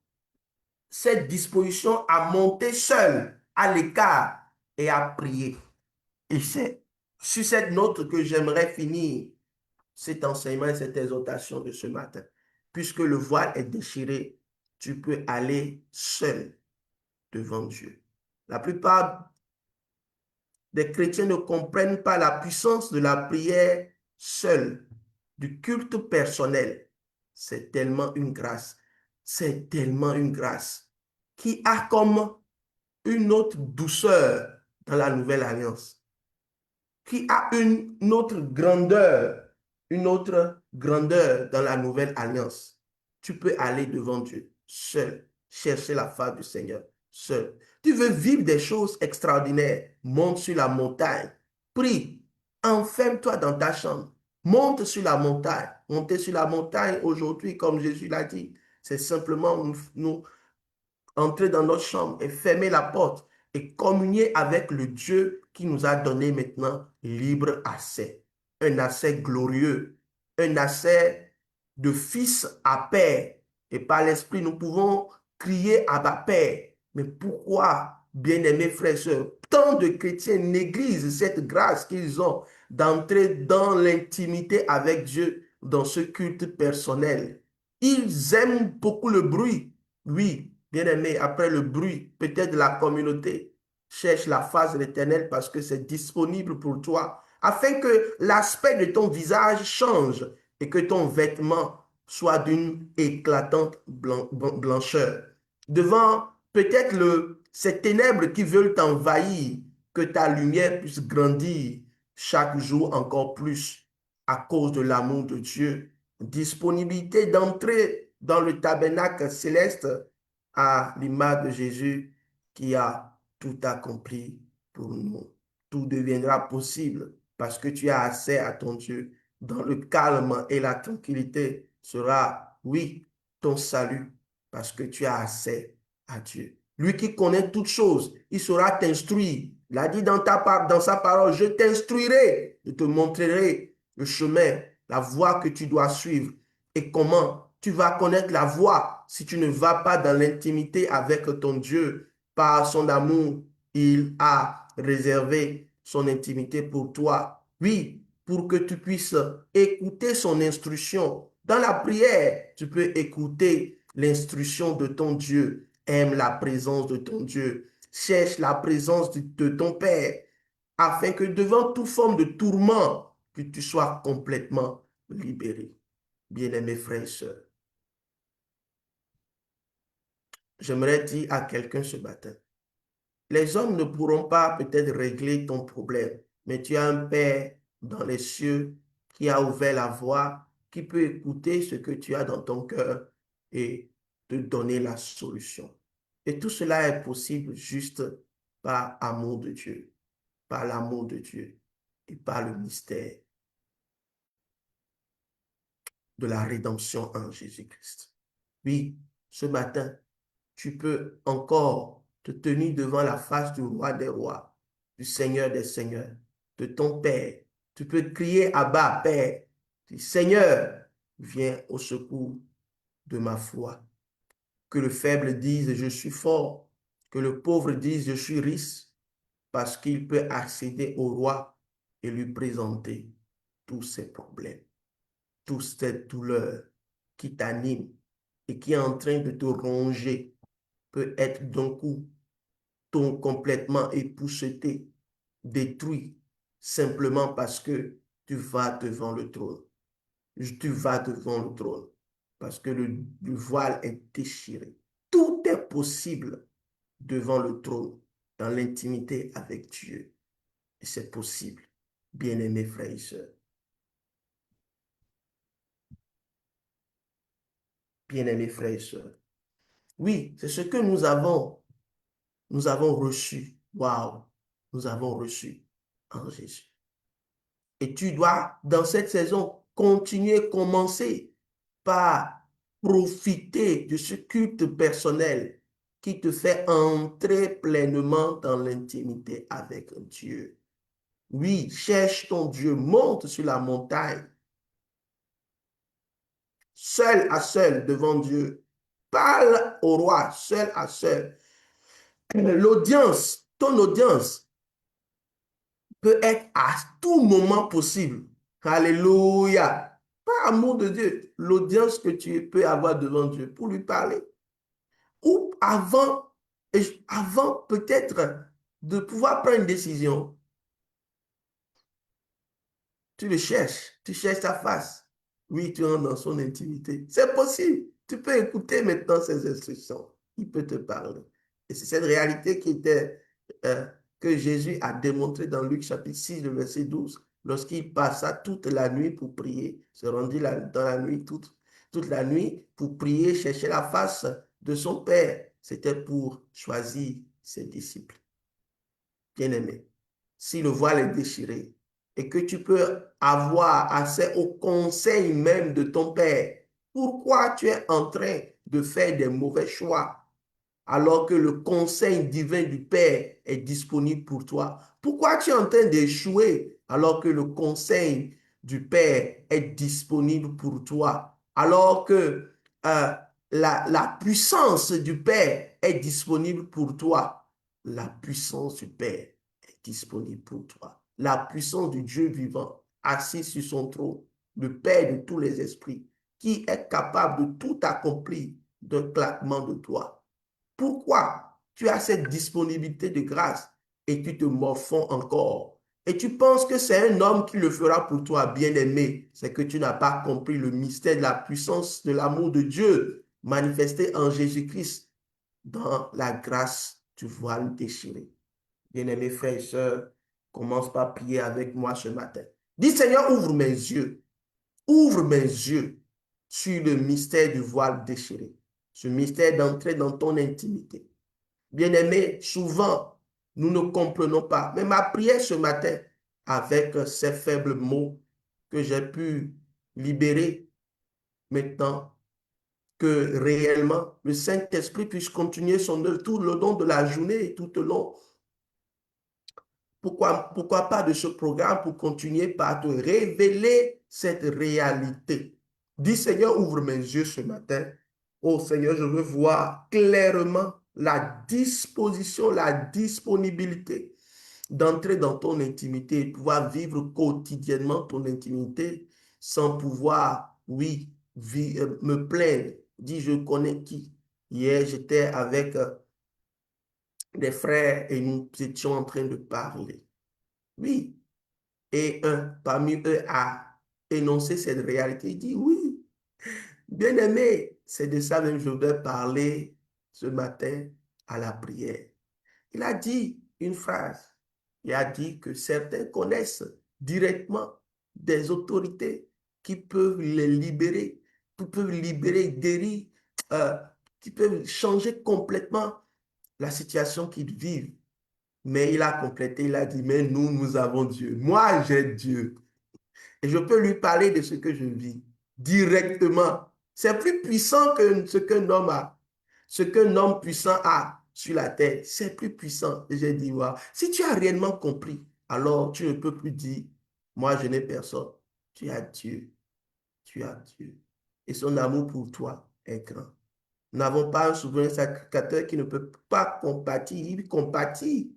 Speaker 1: cette disposition à monter seul à l'écart et à prier. Et c'est sur cette note que j'aimerais finir cet enseignement et cette exhortation de ce matin. Puisque le voile est déchiré, tu peux aller seul devant Dieu. La plupart des chrétiens ne comprennent pas la puissance de la prière seule, du culte personnel. C'est tellement une grâce. C'est tellement une grâce qui a comme une autre douceur dans la nouvelle alliance, qui a une autre grandeur dans la nouvelle alliance. Tu peux aller devant Dieu seul, chercher la face du Seigneur seul. Tu veux vivre des choses extraordinaires, monte sur la montagne, prie, enferme-toi dans ta chambre, monte sur la montagne. Monter sur la montagne aujourd'hui, comme Jésus l'a dit, c'est simplement nous entrer dans notre chambre et fermer la porte et communier avec le Dieu qui nous a donné maintenant libre accès. Un accès glorieux, un accès de fils à père. Et par l'esprit, nous pouvons crier à ma Père. Mais pourquoi, bien-aimés frères et sœurs, tant de chrétiens négligent cette grâce qu'ils ont d'entrer dans l'intimité avec Dieu, dans ce culte personnel? Ils aiment beaucoup le bruit. Oui, bien-aimé, après le bruit, peut-être de la communauté, cherche la face de l'Éternel parce que c'est disponible pour toi, afin que l'aspect de ton visage change et que ton vêtement soit d'une éclatante blancheur. Devant peut-être ces ténèbres qui veulent t'envahir, que ta lumière puisse grandir chaque jour encore plus à cause de l'amour de Dieu. Disponibilité d'entrer dans le tabernacle céleste à l'image de Jésus qui a tout accompli pour nous. Tout deviendra possible parce que tu as accès à ton Dieu. Dans le calme et la tranquillité sera, oui, ton salut parce que tu as accès à Dieu. Lui qui connaît toutes choses, il saura t'instruire. Il a dit dans sa parole, je t'instruirai, je te montrerai le chemin, la voie que tu dois suivre et comment tu vas connaître la voie si tu ne vas pas dans l'intimité avec ton Dieu. Par son amour, il a réservé son intimité pour toi. Oui, pour que tu puisses écouter son instruction. Dans la prière, tu peux écouter l'instruction de ton Dieu. Aime la présence de ton Dieu. Cherche la présence de ton Père, afin que devant toute forme de tourment, que tu sois complètement libéré. Bien-aimés frères et sœurs, j'aimerais dire à quelqu'un ce matin, les hommes ne pourront pas peut-être régler ton problème, mais tu as un Père dans les cieux qui a ouvert la voie, qui peut écouter ce que tu as dans ton cœur et te donner la solution. Et tout cela est possible juste par amour de Dieu, par l'amour de Dieu et par le mystère de la rédemption en Jésus-Christ. Oui, ce matin, tu peux encore te tenir devant la face du roi des rois, du Seigneur des seigneurs, de ton Père. Tu peux crier à bas, Père, Seigneur, viens au secours de ma foi. Que le faible dise, je suis fort. Que le pauvre dise, je suis riche, parce qu'il peut accéder au roi et lui présenter tous ses problèmes, toutes ces douleurs qui t'animent et qui est en train de te ronger peut être d'un coup complètement épousseté, détruit, simplement parce que tu vas devant le trône. Tu vas devant le trône parce que le voile est déchiré. Tout est possible devant le trône, dans l'intimité avec Dieu. Et c'est possible, bien-aimés frères et sœurs. Bien-aimés frères et sœurs. Oui, c'est ce que nous avons. Nous avons reçu. Waouh! Nous avons reçu en Jésus. Et tu dois, dans cette saison, continuer, commencer par profiter de ce culte personnel qui te fait entrer pleinement dans l'intimité avec Dieu. Oui, cherche ton Dieu, monte sur la montagne, seul à seul devant Dieu. Parle au roi, seul à seul. L'audience, ton audience peut être à tout moment possible. Alléluia. Par amour de Dieu, l'audience que tu peux avoir devant Dieu pour lui parler. Ou avant peut-être de pouvoir prendre une décision, tu le cherches, tu cherches sa face. Oui, tu entres dans son intimité. C'est possible. Tu peux écouter maintenant ses instructions. Il peut te parler. Et c'est cette réalité euh, que Jésus a démontré dans Luc chapitre 6, le verset 12, lorsqu'il passa toute la nuit pour prier, se rendit dans la nuit toute la nuit pour prier, chercher la face de son Père. C'était pour choisir ses disciples. Bien-aimés, si le voile est déchiré et que tu peux avoir accès au conseil même de ton Père, pourquoi tu es en train de faire des mauvais choix alors que le conseil divin du Père est disponible pour toi? Pourquoi tu es en train d'échouer alors que le conseil du Père est disponible pour toi? Alors que la puissance du Père est disponible pour toi. La puissance du Père est disponible pour toi. La puissance du Dieu vivant, assis sur son trône, le Père de tous les esprits, qui est capable de tout accomplir d'un claquement de doigts. Pourquoi tu as cette disponibilité de grâce et tu te morfonds encore? Et tu penses que c'est un homme qui le fera pour toi, bien-aimé. C'est que tu n'as pas compris le mystère de la puissance de l'amour de Dieu manifesté en Jésus-Christ dans la grâce du voile déchiré. Bien-aimés frères et sœurs, commence par prier avec moi ce matin. Dis Seigneur, ouvre mes yeux sur le mystère du voile déchiré, ce mystère d'entrer dans ton intimité. Bien-aimés, souvent, nous ne comprenons pas. Mais ma prière ce matin, avec ces faibles mots que j'ai pu libérer maintenant, que réellement le Saint-Esprit puisse continuer son œuvre tout le long de la journée et tout le long. Pourquoi pas de ce programme pour continuer par te révéler cette réalité. Dis Seigneur, ouvre mes yeux ce matin. Oh Seigneur, je veux voir clairement la disposition, la disponibilité d'entrer dans ton intimité et pouvoir vivre quotidiennement ton intimité sans pouvoir, oui, me plaindre. Dis, je connais qui. Hier, j'étais avec des frères et nous étions en train de parler. Oui, et un parmi eux a énoncé cette réalité. Il dit, oui, bien-aimé, c'est de ça même que je voudrais parler ce matin à la prière. Il a dit une phrase. Il a dit que certains connaissent directement des autorités qui peuvent les libérer, qui peuvent libérer, guérir, euh, qui peuvent changer complètement la situation qu'ils vivent. Mais il a complété, il a dit, mais nous avons Dieu. Moi, j'ai Dieu. Et je peux lui parler de ce que je vis directement. C'est plus puissant que ce qu'un homme a. Ce qu'un homme puissant a sur la terre, c'est plus puissant. Et j'ai dit, wow. Si tu as réellement compris, alors tu ne peux plus dire, moi je n'ai personne. Tu as Dieu. Tu as Dieu. Et son amour pour toi est grand. Nous n'avons pas un souverain sacrificateur qui ne peut pas compatir. Il compatit.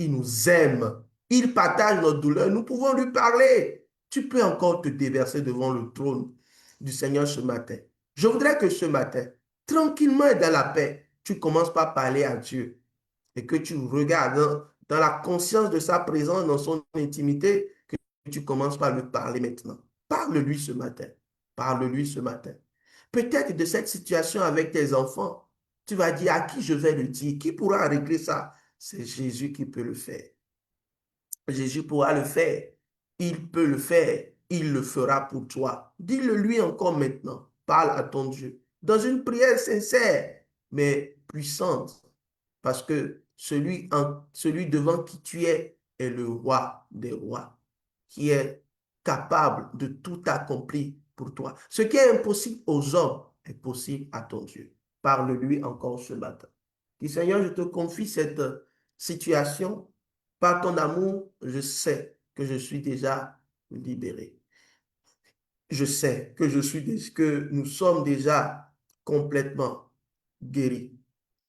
Speaker 1: Il nous aime. Il partage notre douleur. Nous pouvons lui parler. Tu peux encore te déverser devant le trône du Seigneur ce matin. Je voudrais que ce matin, tranquillement et dans la paix, tu commences par parler à Dieu et que tu regardes dans la conscience de sa présence, dans son intimité, que tu commences par lui parler maintenant. Parle-lui ce matin. Parle-lui ce matin. Peut-être de cette situation avec tes enfants, tu vas dire à qui je vais le dire, qui pourra régler ça? C'est Jésus qui peut le faire. Jésus pourra le faire. Il peut le faire. Il le fera pour toi. Dis-le lui encore maintenant. Parle à ton Dieu. Dans une prière sincère, mais puissante. Parce que celui devant qui tu est le roi des rois, qui est capable de tout accomplir pour toi. Ce qui est impossible aux hommes est possible à ton Dieu. Parle-lui encore ce matin. Dis, Seigneur, je te confie cette situation. Par ton amour, je sais que je suis déjà libéré. Je sais que nous sommes déjà complètement guéris.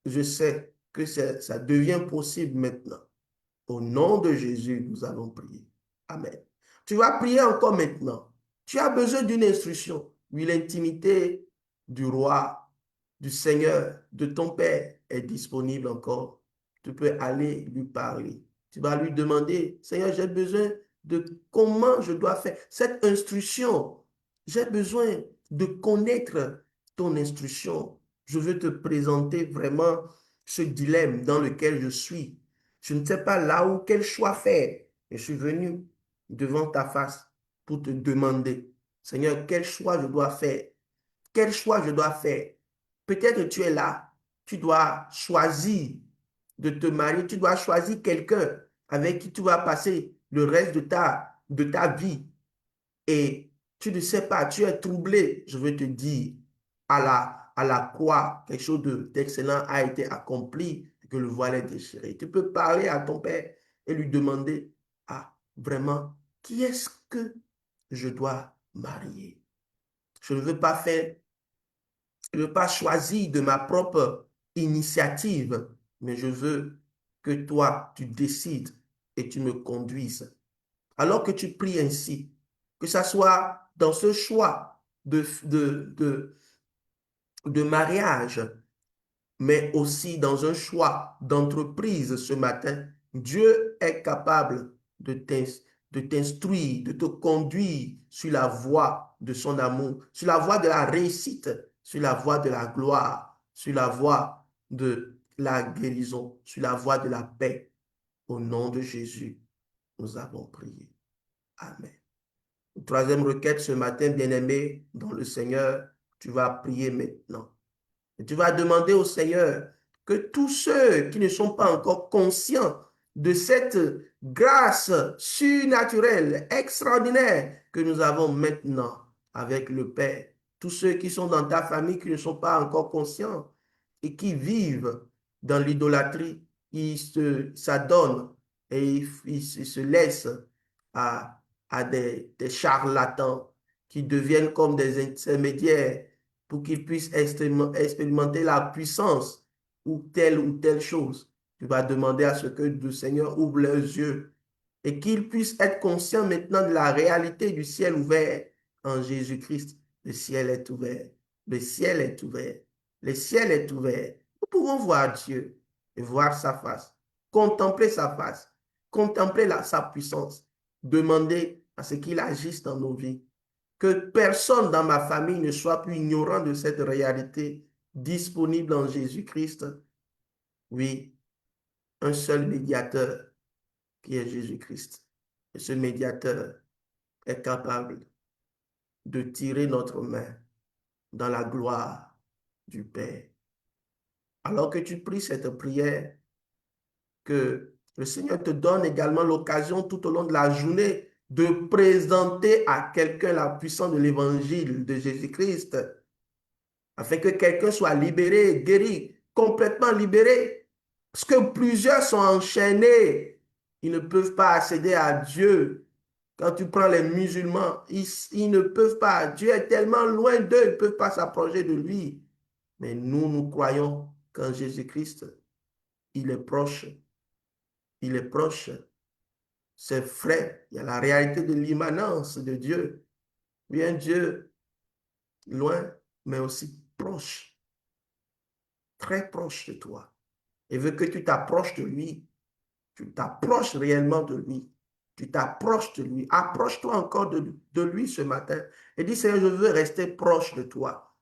Speaker 1: Je sais que ça devient possible maintenant. Au nom de Jésus, nous allons prier. Amen. Tu vas prier encore maintenant. Tu as besoin d'une instruction. Oui, l'intimité du roi, du Seigneur, de ton Père est disponible encore. Tu peux aller lui parler. Tu vas lui demander, Seigneur, j'ai besoin de comment je dois faire cette instruction. J'ai besoin de connaître ton instruction. Je veux te présenter vraiment ce dilemme dans lequel je suis. Je ne sais pas là où, quel choix faire. Je suis venu devant ta face pour te demander, Seigneur, quel choix je dois faire? Quel choix je dois faire? Peut-être tu es là, tu dois choisir de te marier, tu dois choisir quelqu'un avec qui tu vas passer le reste de ta vie. Et tu ne sais pas, tu es troublé. Je veux te dire, à la croix, quelque chose d'excellent a été accompli, que le voile est déchiré. Tu peux parler à ton père et lui demander, ah, vraiment, qui est-ce que je dois marier? Je ne veux pas faire, je ne veux pas choisir de ma propre initiative, mais je veux que toi, tu décides et tu me conduises. Alors que tu pries ainsi, que ça soit dans ce choix de mariage, mais aussi dans un choix d'entreprise ce matin, Dieu est capable de t'instruire, de te conduire sur la voie de son amour, sur la voie de la réussite, sur la voie de la gloire, sur la voie de la guérison, sur la voie de la paix. Au nom de Jésus, nous avons prié. Amen. Troisième requête ce matin, bien-aimé, dans le Seigneur, tu vas prier maintenant. Et tu vas demander au Seigneur que tous ceux qui ne sont pas encore conscients de cette grâce surnaturelle, extraordinaire que nous avons maintenant avec le Père, tous ceux qui sont dans ta famille qui ne sont pas encore conscients et qui vivent dans l'idolâtrie, ils s'adonnent et ils se laissent à des charlatans qui deviennent comme des intermédiaires pour qu'ils puissent expérimenter la puissance ou telle chose. Tu vas demander à ce que le Seigneur ouvre leurs yeux et qu'ils puissent être conscients maintenant de la réalité du ciel ouvert en Jésus-Christ. Le ciel est ouvert. Le ciel est ouvert. Le ciel est ouvert. Nous pouvons voir Dieu et voir sa face, contempler sa face, contempler sa puissance, demander à ce qu'il agisse dans nos vies. Que personne dans ma famille ne soit plus ignorant de cette réalité disponible en Jésus-Christ. Oui, un seul médiateur qui est Jésus-Christ. Et ce médiateur est capable de tirer notre main dans la gloire du Père. Alors que tu pries cette prière, que le Seigneur te donne également l'occasion tout au long de la journée de présenter à quelqu'un la puissance de l'évangile de Jésus-Christ, afin que quelqu'un soit libéré, guéri, complètement libéré. Parce que plusieurs sont enchaînés, ils ne peuvent pas accéder à Dieu. Quand tu prends les musulmans, ils ne peuvent pas. Dieu est tellement loin d'eux, ils ne peuvent pas s'approcher de lui. Mais nous, nous croyons qu'en Jésus-Christ, il est proche. Il est proche. C'est vrai. Il y a la réalité de l'immanence de Dieu. Oui, un Dieu loin, mais aussi proche, très proche de toi. Il veut que tu t'approches de lui. Tu t'approches réellement de lui. Tu t'approches de lui. Approche-toi encore de lui ce matin et dis, Seigneur, je veux rester proche de toi.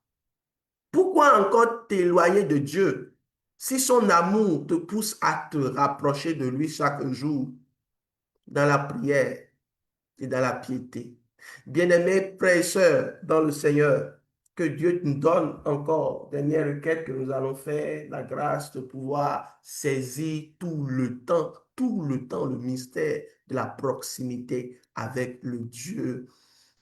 Speaker 1: Pourquoi encore t'éloigner de Dieu si son amour te pousse à te rapprocher de lui chaque jour dans la prière et dans la piété? Bien-aimés frères et sœurs dans le Seigneur, que Dieu nous donne encore, dernière requête que nous allons faire, la grâce de pouvoir saisir tout le temps, le mystère de la proximité avec le Dieu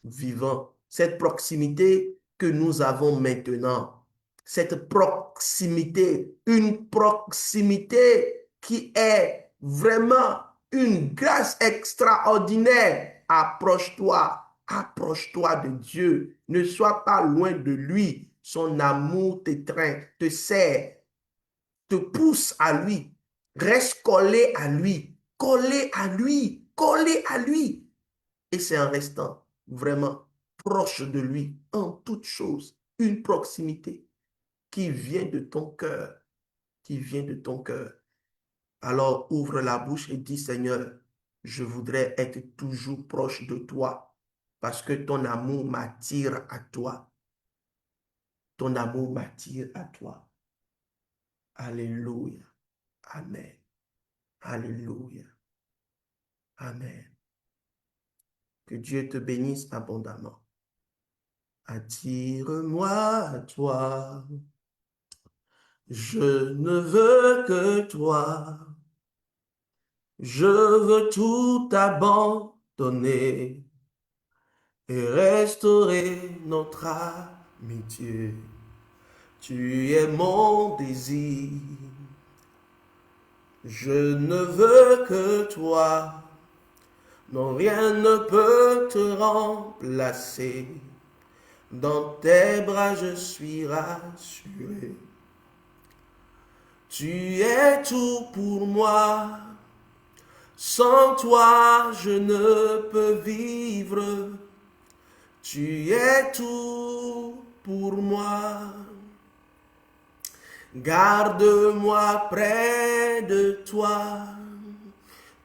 Speaker 1: vivant. Cette proximité que nous avons maintenant, cette proximité, une proximité qui est vraiment une grâce extraordinaire. Approche-toi, approche-toi de Dieu. Ne sois pas loin de lui. Son amour t'étreint, te serre, te pousse à lui. Reste collé à lui, collé à lui, collé à lui. Et c'est en restant vraiment proche de lui en toutes choses, une proximité qui vient de ton cœur, qui vient de ton cœur. Alors ouvre la bouche et dis, Seigneur, je voudrais être toujours proche de toi parce que ton amour m'attire à toi. Ton amour m'attire à toi. Alléluia. Amen. Alléluia. Amen. Que Dieu te bénisse abondamment. Attire-moi à toi. Je ne veux que toi. Je veux tout abandonner et restaurer notre amitié. Tu es mon désir. Je ne veux que toi. Non, rien ne peut te remplacer. Dans tes bras, je suis rassuré. Tu es tout pour moi. Sans toi, je ne peux vivre. Tu es tout pour moi. Garde-moi près de toi.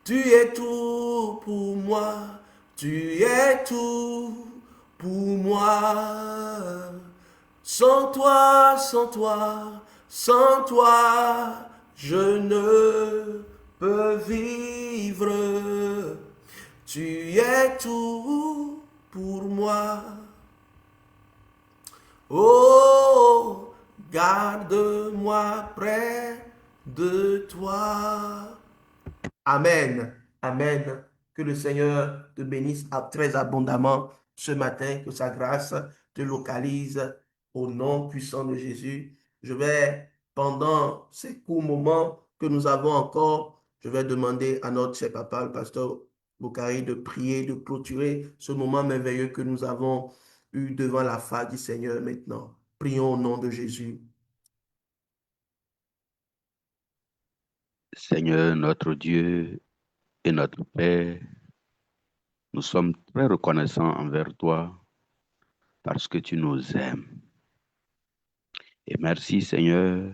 Speaker 1: Tu es tout pour moi. Tu es tout pour moi. Sans toi, sans toi, sans toi, je ne peux vivre. Tu es tout pour moi. Oh, garde-moi près de toi. Amen. Amen. Que le Seigneur te bénisse très abondamment ce matin, que sa grâce te localise au nom puissant de Jésus. Je vais, pendant ces courts moments que nous avons encore, je vais demander à notre cher papa, le pasteur Boukari, de prier, de clôturer ce moment merveilleux que nous avons eu devant la face du Seigneur maintenant. Prions au nom de Jésus.
Speaker 2: Seigneur, notre Dieu et notre Père, nous sommes très reconnaissants envers toi parce que tu nous aimes. Et merci, Seigneur,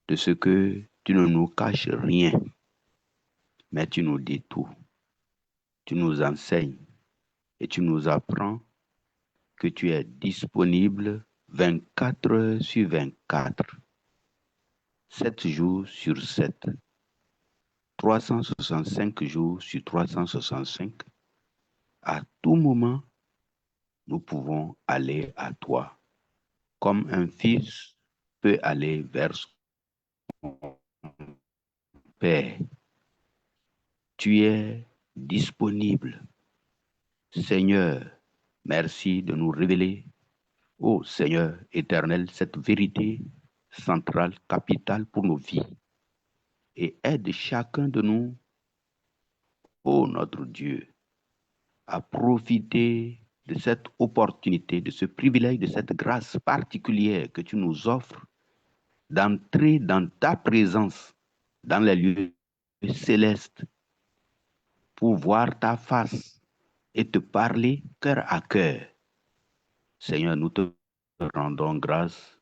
Speaker 2: de ce que tu ne nous caches rien, mais tu nous dis tout. Tu nous enseignes et tu nous apprends que tu es disponible 24 heures sur 24, 7 jours sur 7, 365 jours sur 365. À tout moment, nous pouvons aller à toi, comme un fils peut aller vers son père. Tu es disponible. Seigneur, merci de nous révéler, ô Seigneur éternel, cette vérité centrale, capitale pour nos vies. Et aide chacun de nous, ô notre Dieu, à profiter de cette opportunité, de ce privilège, de cette grâce particulière que tu nous offres d'entrer dans ta présence, dans les lieux célestes, pour voir ta face et te parler cœur à cœur. Seigneur, nous te rendons grâce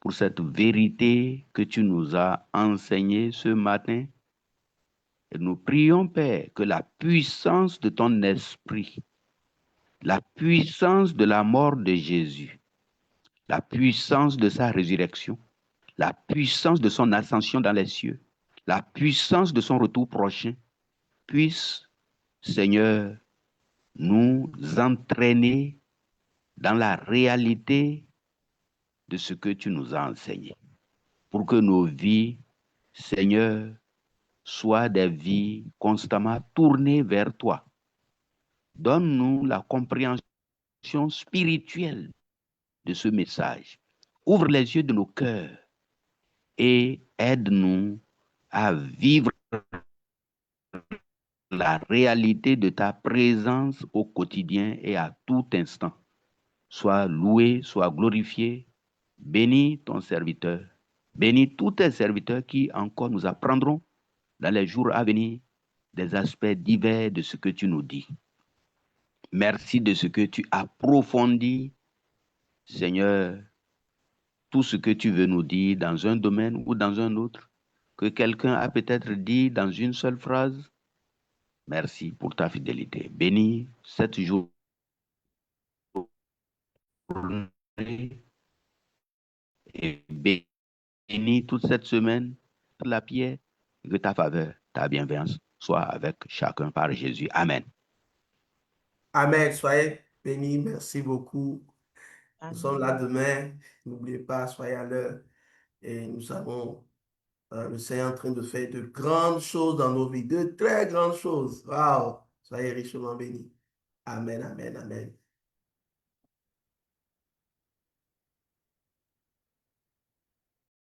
Speaker 2: pour cette vérité que tu nous as enseignée ce matin. Et nous prions, Père, que la puissance de ton esprit, la puissance de la mort de Jésus, la puissance de sa résurrection, la puissance de son ascension dans les cieux, la puissance de son retour prochain, puisse, Seigneur, nous entraîner dans la réalité de ce que tu nous as enseigné, pour que nos vies, Seigneur, soient des vies constamment tournées vers toi. Donne-nous la compréhension spirituelle de ce message. Ouvre les yeux de nos cœurs et aide-nous à vivre la réalité de ta présence au quotidien et à tout instant. Sois loué, sois glorifié. Bénis ton serviteur. Bénis tous tes serviteurs qui encore nous apprendront dans les jours à venir des aspects divers de ce que tu nous dis. Merci de ce que tu approfondis, Seigneur, tout ce que tu veux nous dire dans un domaine ou dans un autre, que quelqu'un a peut-être dit dans une seule phrase. Merci pour ta fidélité. Bénis cette journée et bénis toute cette semaine la pierre, que ta faveur, ta bienveillance soit avec chacun par Jésus. Amen.
Speaker 1: Amen. Soyez bénis. Merci beaucoup. Nous sommes là
Speaker 3: Amen.
Speaker 1: demain. N'oubliez pas, soyez à l'heure. Et nous avons le Seigneur en train de faire de grandes choses dans nos vies, de très grandes choses. Waouh! Soyez richement bénis. Amen, amen, amen.